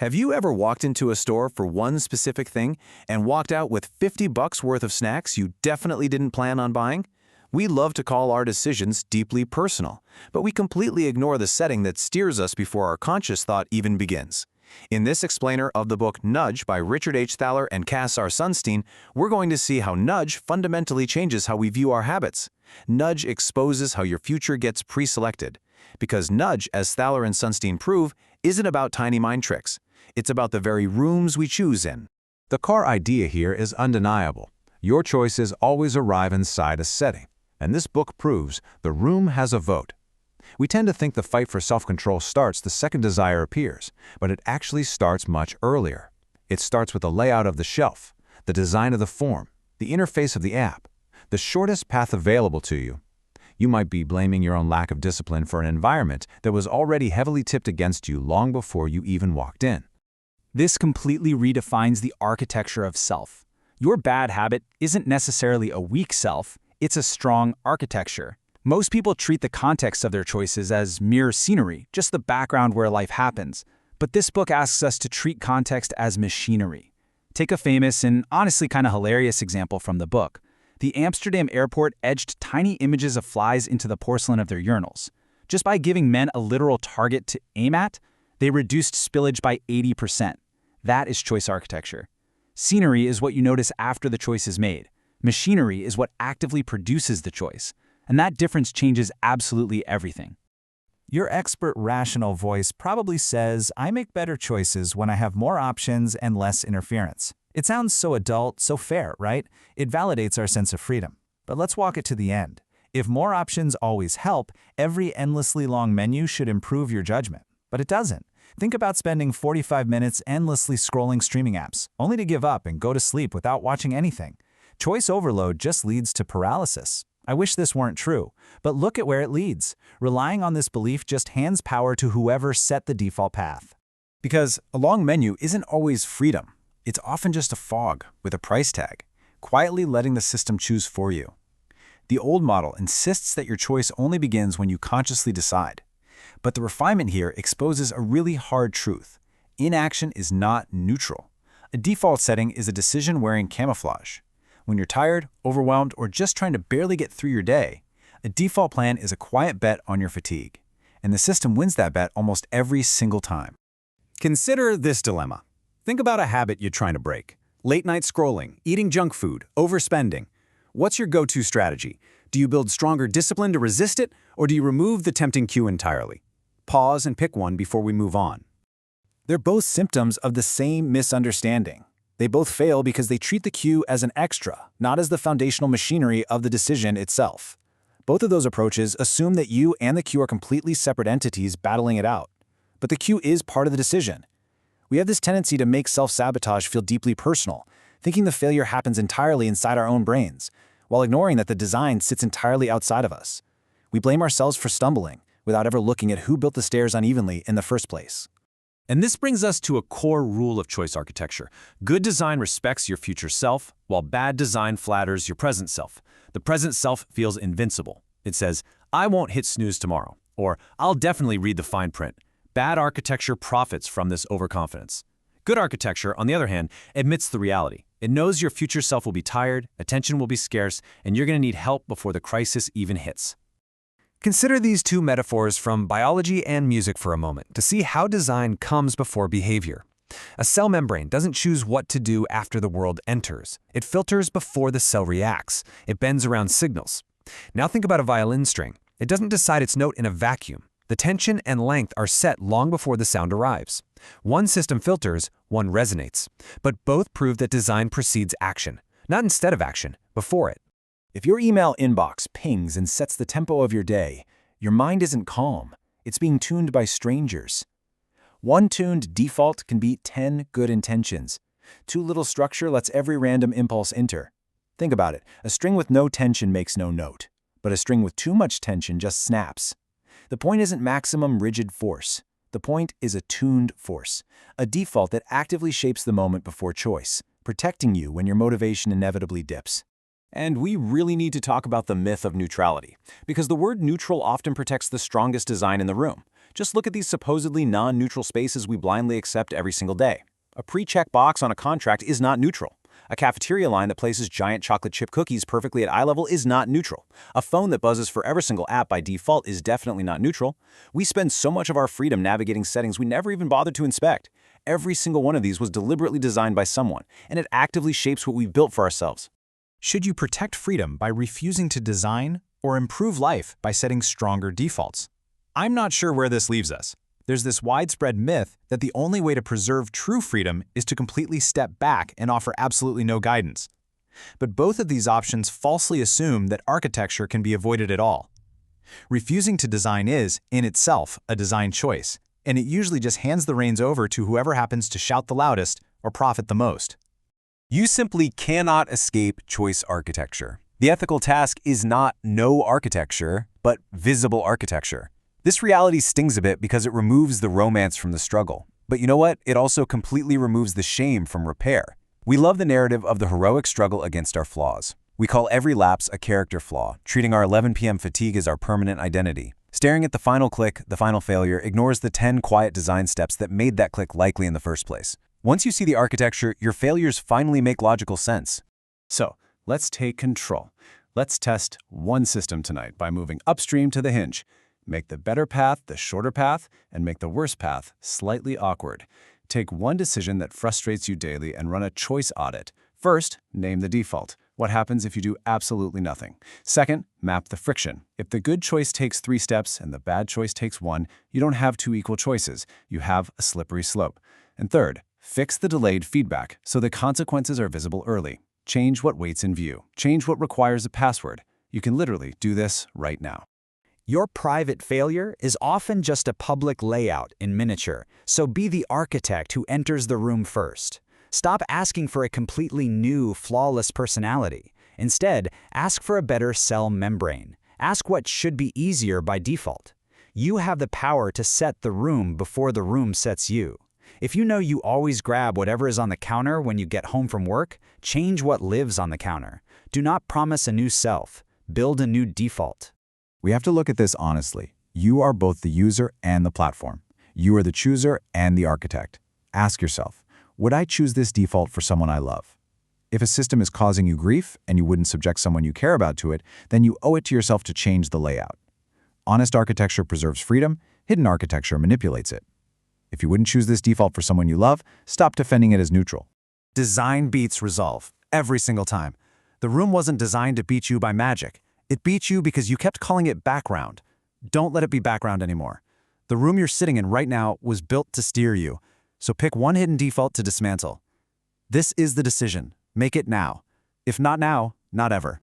Have you ever walked into a store for one specific thing and walked out with 50 bucks worth of snacks you definitely didn't plan on buying? We love to call our decisions deeply personal, but we completely ignore the setting that steers us before our conscious thought even begins. In this explainer of the book Nudge by Richard H. Thaler and Cass R. Sunstein, we're going to see how nudge fundamentally changes how we view our habits. Nudge exposes how your future gets pre-selected. Because nudge, as Thaler and Sunstein prove, isn't about tiny mind tricks. It's about the very rooms we choose in. The core idea here is undeniable. Your choices always arrive inside a setting, and this book proves the room has a vote. We tend to think the fight for self-control starts the second desire appears, but it actually starts much earlier. It starts with the layout of the shelf, the design of the form, the interface of the app, the shortest path available to you. You might be blaming your own lack of discipline for an environment that was already heavily tipped against you long before you even walked in. This completely redefines the architecture of self. Your bad habit isn't necessarily a weak self, it's a strong architecture. Most people treat the context of their choices as mere scenery, just the background where life happens. But this book asks us to treat context as machinery. Take a famous and honestly kind of hilarious example from the book. The Amsterdam airport edged tiny images of flies into the porcelain of their urinals. Just by giving men a literal target to aim at, they reduced spillage by 80%. That is choice architecture. Scenery is what you notice after the choice is made. Machinery is what actively produces the choice. And that difference changes absolutely everything. Your expert rational voice probably says, I make better choices when I have more options and less interference. It sounds so adult, so fair, right? It validates our sense of freedom. But let's walk it to the end. If more options always help, every endlessly long menu should improve your judgment. But it doesn't. Think about spending 45 minutes endlessly scrolling streaming apps, only to give up and go to sleep without watching anything. Choice overload just leads to paralysis. I wish this weren't true, but look at where it leads. Relying on this belief just hands power to whoever set the default path. Because a long menu isn't always freedom. It's often just a fog with a price tag, quietly letting the system choose for you. The old model insists that your choice only begins when you consciously decide. But the refinement here exposes a really hard truth. Inaction is not neutral. A default setting is a decision wearing camouflage. When you're tired, overwhelmed, or just trying to barely get through your day, a default plan is a quiet bet on your fatigue. And the system wins that bet almost every single time. Consider this dilemma. Think about a habit you're trying to break. Late night scrolling, eating junk food, overspending. What's your go-to strategy? Do you build stronger discipline to resist it, or do you remove the tempting cue entirely? Pause and pick one before we move on. They're both symptoms of the same misunderstanding. They both fail because they treat the cue as an extra, not as the foundational machinery of the decision itself. Both of those approaches assume that you and the cue are completely separate entities battling it out. But the cue is part of the decision. We have this tendency to make self-sabotage feel deeply personal, thinking the failure happens entirely inside our own brains, while ignoring that the design sits entirely outside of us. We blame ourselves for stumbling, without ever looking at who built the stairs unevenly in the first place. And this brings us to a core rule of choice architecture. Good design respects your future self, while bad design flatters your present self. The present self feels invincible. It says, I won't hit snooze tomorrow, or I'll definitely read the fine print. Bad architecture profits from this overconfidence. Good architecture, on the other hand, admits the reality. It knows your future self will be tired, attention will be scarce, and you're going to need help before the crisis even hits. Consider these two metaphors from biology and music for a moment to see how design comes before behavior. A cell membrane doesn't choose what to do after the world enters. It filters before the cell reacts. It bends around signals. Now think about a violin string. It doesn't decide its note in a vacuum. The tension and length are set long before the sound arrives. One system filters, one resonates. But both prove that design precedes action, not instead of action, before it. If your email inbox pings and sets the tempo of your day, your mind isn't calm. It's being tuned by strangers. One tuned default can beat 10 good intentions. Too little structure lets every random impulse enter. Think about it. A string with no tension makes no note, but a string with too much tension just snaps. The point isn't maximum rigid force. The point is a tuned force, a default that actively shapes the moment before choice, protecting you when your motivation inevitably dips. And we really need to talk about the myth of neutrality, because the word neutral often protects the strongest design in the room. Just look at these supposedly non-neutral spaces we blindly accept every single day. A pre-check box on a contract is not neutral. A cafeteria line that places giant chocolate chip cookies perfectly at eye level is not neutral. A phone that buzzes for every single app by default is definitely not neutral. We spend so much of our freedom navigating settings we never even bothered to inspect. Every single one of these was deliberately designed by someone, and it actively shapes what we've built for ourselves. Should you protect freedom by refusing to design or improve life by setting stronger defaults? I'm not sure where this leaves us. There's this widespread myth that the only way to preserve true freedom is to completely step back and offer absolutely no guidance. But both of these options falsely assume that architecture can be avoided at all. Refusing to design is, in itself, a design choice, and it usually just hands the reins over to whoever happens to shout the loudest or profit the most. You simply cannot escape choice architecture. The ethical task is not no architecture, but visible architecture. This reality stings a bit because it removes the romance from the struggle. But you know what? It also completely removes the shame from repair. We love the narrative of the heroic struggle against our flaws. We call every lapse a character flaw, treating our 11 p.m. fatigue as our permanent identity. Staring at the final click, the final failure, ignores the 10 quiet design steps that made that click likely in the first place. Once you see the architecture, your failures finally make logical sense. So, let's take control. Let's test one system tonight by moving upstream to the hinge. Make the better path the shorter path, and make the worse path slightly awkward. Take one decision that frustrates you daily and run a choice audit. First, name the default. What happens if you do absolutely nothing? Second, map the friction. If the good choice takes 3 steps and the bad choice takes 1, you don't have 2 equal choices. You have a slippery slope. And third, fix the delayed feedback so the consequences are visible early. Change what waits in view. Change what requires a password. You can literally do this right now. Your private failure is often just a public layout in miniature, so be the architect who enters the room first. Stop asking for a completely new, flawless personality. Instead, ask for a better cell membrane. Ask what should be easier by default. You have the power to set the room before the room sets you. If you know you always grab whatever is on the counter when you get home from work, change what lives on the counter. Do not promise a new self. Build a new default. We have to look at this honestly. You are both the user and the platform. You are the chooser and the architect. Ask yourself, would I choose this default for someone I love? If a system is causing you grief and you wouldn't subject someone you care about to it, then you owe it to yourself to change the layout. Honest architecture preserves freedom, hidden architecture manipulates it. If you wouldn't choose this default for someone you love, stop defending it as neutral. Design beats resolve, every single time. The room wasn't designed to beat you by magic. It beat you because you kept calling it background. Don't let it be background anymore. The room you're sitting in right now was built to steer you, so pick one hidden default to dismantle. This is the decision. Make it now. If not now, not ever.